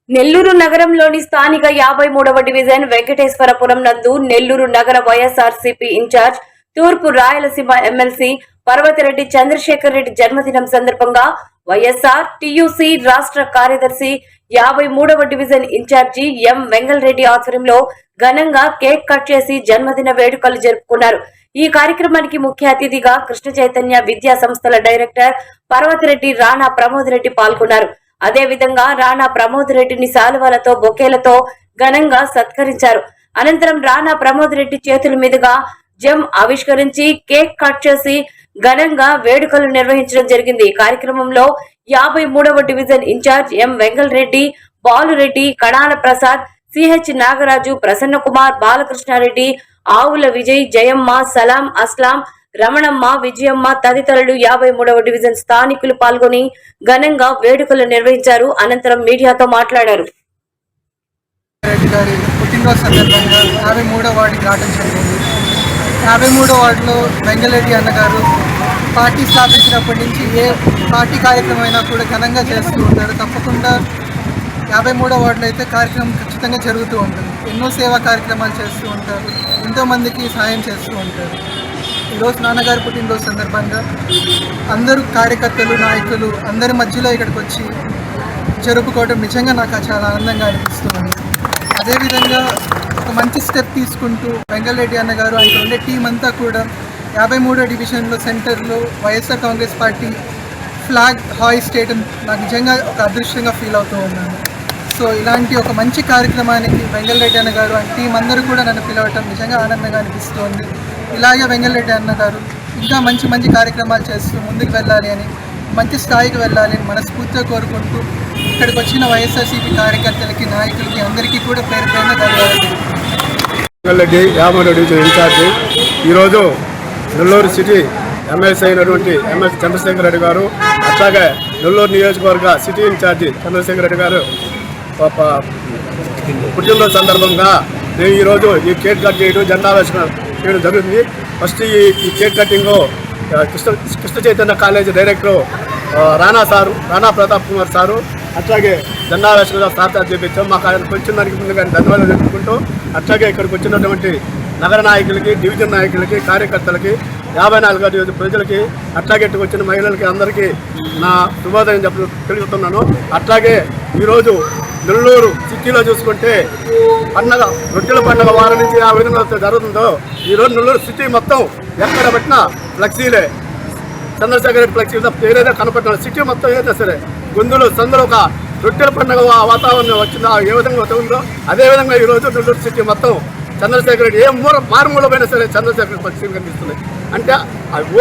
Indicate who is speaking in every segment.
Speaker 1: నెల్లూరు నగరంలోని స్థానిక 53వ డివిజన్ వెంకటేశ్వరపురం నందు నెల్లూరు నగర వైఎస్ఆర్సీపీ ఇన్ఛార్జ్ తూర్పు రాయలసీమ ఎమ్మెల్సీ పర్వతిరెడ్డి చంద్రశేఖర్ రెడ్డి జన్మదినం సందర్భంగా వైఎస్ఆర్ టీయూసీ రాష్ట్ర కార్యదర్శి 53వ డివిజన్ ఇన్ఛార్జి ఎం వెంగళరెడ్డి ఆధ్వర్యంలో ఘనంగా కేక్ కట్ చేసి జన్మదిన వేడుకలు జరుపుకున్నారు. ఈ కార్యక్రమానికి ముఖ్య అతిథిగా కృష్ణ చైతన్య విద్యా సంస్థల డైరెక్టర్ పర్వతిరెడ్డి రాణా ప్రమోద్ రెడ్డి పాల్గొన్నారు. అదే విధంగా రాణా ప్రమోద్ రెడ్డిని శాలువాలతో బొకేలతో ఘనంగా సత్కరించారు. అనంతరం రాణా ప్రమోద్ రెడ్డి చేతుల మీదుగా జెమ్ ఆవిష్కరించి కేక్ కట్ చేసి ఘనంగా వేడుకలు నిర్వహించడం జరిగింది. ఈ కార్యక్రమంలో 53వ డివిజన్ ఇన్ఛార్జ్ ఎం వెంగళరెడ్డి, బాలురెడ్డి, కణాల ప్రసాద్, సిహెచ్ నాగరాజు, ప్రసన్న కుమార్, బాలకృష్ణారెడ్డి, ఆవుల విజయ్, జయమ్మ, సలాం, అస్లాం, రమణమ్మ, విజయమ్మ తదితరులు 53వ డివిజన్ స్థానికులు పాల్గొని ఘనంగా వేడుకలు నిర్వహించారు. అనంతరం మీడియాతో మాట్లాడారు.
Speaker 2: పుట్టినరోజు సందర్భంగా 53వ వార్డుకి రావడం జరిగింది. 53వ వార్డులో వెంగళరెడ్డి అన్నగారు పార్టీ స్థాపించినప్పటి నుంచి ఏ పార్టీ కార్యక్రమం అయినా కూడా ఘనంగా చేస్తూ ఉంటారు. తప్పకుండా 53వ వార్డులో అయితే కార్యక్రమం ఖచ్చితంగా జరుగుతూ ఉంటుంది. ఎన్నో సేవా కార్యక్రమాలు చేస్తూ ఉంటారు, ఎంతోమందికి సహాయం చేస్తూ ఉంటారు. ఈరోజు నాన్నగారు పుట్టినరోజు సందర్భంగా అందరూ కార్యకర్తలు, నాయకులు అందరి మధ్యలో ఇక్కడికి వచ్చి జరుపుకోవడం నిజంగా నాకు చాలా ఆనందంగా అనిపిస్తుంది. అదేవిధంగా ఒక మంచి స్టెప్ తీసుకుంటూ వెంగళరెడ్డి అన్నగారు ఆయన ఉండే టీం అంతా కూడా 53వ డివిజన్లో సెంటర్లో YSR Congress party flag hoist చేయడం నాకు నిజంగా ఒక అదృష్టంగా ఫీల్ అవుతూ ఉన్నాను. సో ఇలాంటి ఒక మంచి కార్యక్రమానికి వెంగళరెడ్డి అన్నగారు అండ్ టీం అందరూ కూడా నన్ను పిలవటం నిజంగా ఆనందంగా అనిపిస్తుంది. ఇలాగే వెంగళరెడ్డి అన్నగారు ఇంకా మంచి మంచి కార్యక్రమాలు చేస్తూ ముందుకు వెళ్ళాలి అని, మంచి స్థాయికి వెళ్ళాలి అని మనస్ఫూర్తిగా కోరుకుంటూ ఇక్కడికి వచ్చిన వైఎస్ఆర్సీపీ కార్యకర్తలకి, నాయకులకి అందరికీ కూడా పేరు పేరున ధన్యవాదాలు.
Speaker 3: వెంగళరెడ్డి 53వ డివిజన్ ఇన్ఛార్జి ఈరోజు నెల్లూరు సిటీ ఎమ్మెల్సీ అయినటువంటి ఎమ్మెల్సీ చంద్రశేఖర్ రెడ్డి గారు, అట్లాగే నెల్లూరు నియోజకవర్గ సిటీ ఇన్ఛార్జి చంద్రశేఖర్ రెడ్డి గారు పుట్టినరోజు సందర్భంగా నేను ఈరోజు ఈ కేక్ కట్ చేయడం, జెండావేశం చేయడం జరుగుతుంది. ఫస్ట్ ఈ cake cutting Krishna Chaitanya college director Rana Pratap Kumar sir, అట్లాగే జెండావేశంగా సార్థాలు చేపించాం. మాకు ఆయన వచ్చిన దానికి ముందుగా ధన్యవాదాలు తెలుపుకుంటూ, అట్లాగే ఇక్కడికి వచ్చినటువంటి నగర నాయకులకి, డివిజన్ నాయకులకి, కార్యకర్తలకి, 54వ డివిజన్ ప్రజలకి, అట్లాగే ఇక్కడికి వచ్చిన మహిళలకి అందరికీ నా శుభోదయం తెలుపుతున్నాను. అట్లాగే ఈరోజు నెల్లూరు సిటీలో చూసుకుంటే పండగ, రొట్టెల పండుగ వారం నుంచి ఆ విధంగా జరుగుతుందో ఈరోజు నెల్లూరు సిటీ మొత్తం ఎక్కడ పెట్టినా ఫ్లెక్సీలే, చంద్రశేఖర్ రెడ్డి ఫ్లెక్సీ ఏదైతే కనపడుతున్నా సిటీ మొత్తం ఏదైతే సరే గొంతులు సందులో ఒక రొట్టెల పండుగ వాతావరణం వచ్చిందో ఏ విధంగా ఉందో అదేవిధంగా ఈరోజు నెల్లూరు సిటీ మొత్తం చంద్రశేఖర్ రెడ్డి ఏ మారుమూల పైన సరే చంద్రశేఖర్ రెడ్డి ఫ్లెక్సీ కనిపిస్తుంది. అంటే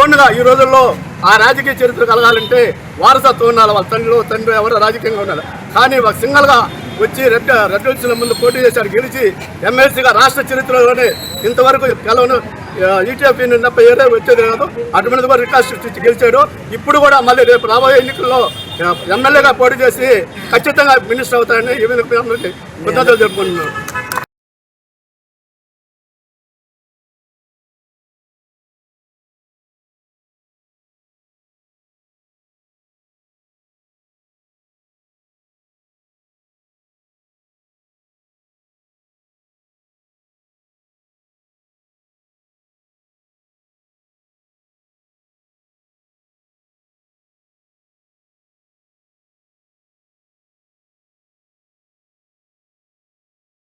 Speaker 3: ఓన్గా ఈ రోజుల్లో ఆ రాజకీయ చరిత్ర కలగాలంటే వారసత్వం ఉండాలి. వాళ్ళ తండ్రి ఎవరో రాజకీయంగా ఉండాలి. కానీ ఒక సింగల్గా వచ్చి రెడ్ హిల్స్ల ముందు పోటీ చేశారు, గెలిచి ఎమ్మెల్సీగా రాష్ట్ర చరిత్రలోనే ఇంతవరకు కేవలం ఈటీఎఫ్ తప్ప ఏదో వచ్చేది కాదు. అటువంటిది కూడా రికార్డు సృష్టించి గెలిచాడు. ఇప్పుడు కూడా మళ్ళీ రేపు రాబోయే ఎన్నికల్లో ఎమ్మెల్యేగా పోటీ చేసి ఖచ్చితంగా మినిస్టర్ అవుతారని ఈ విధంగా కృతజ్ఞతలు జరుపుకుంటున్నాను.